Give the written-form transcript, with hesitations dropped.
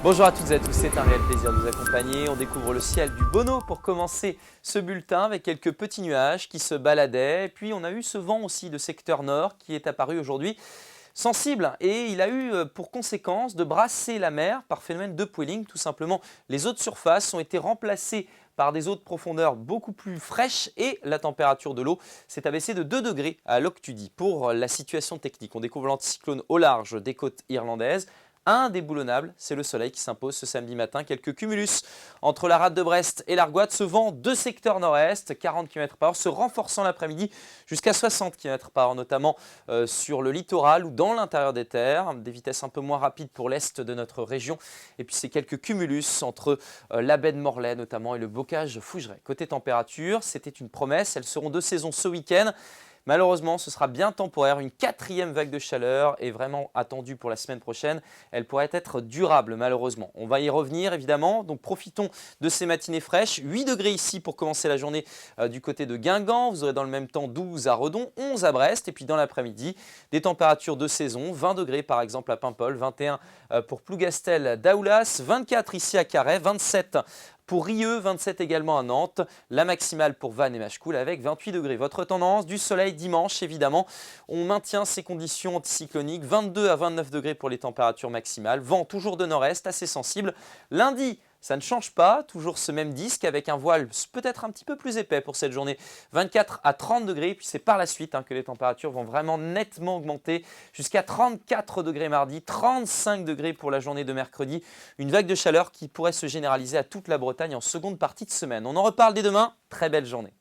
Bonjour à toutes et à tous, c'est un réel plaisir de vous accompagner. On découvre le ciel du Bono pour commencer ce bulletin avec quelques petits nuages qui se baladaient. Et puis on a eu ce vent aussi de secteur nord qui est apparu aujourd'hui sensible et il a eu pour conséquence de brasser la mer par phénomène d'upwelling. Tout simplement, les eaux de surface ont été remplacées par des eaux de profondeur beaucoup plus fraîches et la température de l'eau s'est abaissée de 2 degrés à Loctudie. Pour la situation technique, on découvre l'anticyclone au large des côtes irlandaises. Indéboulonnable, c'est le soleil qui s'impose ce samedi matin. Quelques cumulus entre la rade de Brest et l'Argoat. Ce vent de secteur nord-est, 40 km/h, se renforçant l'après-midi jusqu'à 60 km/h, notamment sur le littoral ou dans l'intérieur des terres. Des vitesses un peu moins rapides pour l'est de notre région. Et puis ces quelques cumulus entre la baie de Morlaix notamment et le bocage Fougeray. Côté température, c'était une promesse. Elles seront de saison ce week-end. Malheureusement, ce sera bien temporaire. Une quatrième vague de chaleur est vraiment attendue pour la semaine prochaine. Elle pourrait être durable malheureusement. On va y revenir évidemment. Donc profitons de ces matinées fraîches. 8 degrés ici pour commencer la journée du côté de Guingamp. Vous aurez dans le même temps 12 à Redon, 11 à Brest. Et puis dans l'après-midi, des températures de saison. 20 degrés par exemple à Paimpol, 21 pour Plougastel d'Aoulas, 24 ici à Carhaix, 27 pour Rieux, 27 également à Nantes, la maximale pour Vannes et Machecoul avec 28 degrés. Votre tendance, du soleil dimanche évidemment, on maintient ces conditions anticycloniques, 22 à 29 degrés pour les températures maximales, vent toujours de nord-est, assez sensible. Lundi, ça ne change pas, toujours ce même disque avec un voile peut-être un petit peu plus épais pour cette journée, 24 à 30 degrés. Puis c'est par la suite que les températures vont vraiment nettement augmenter jusqu'à 34 degrés mardi, 35 degrés pour la journée de mercredi. Une vague de chaleur qui pourrait se généraliser à toute la Bretagne en seconde partie de semaine. On en reparle dès demain, très belle journée.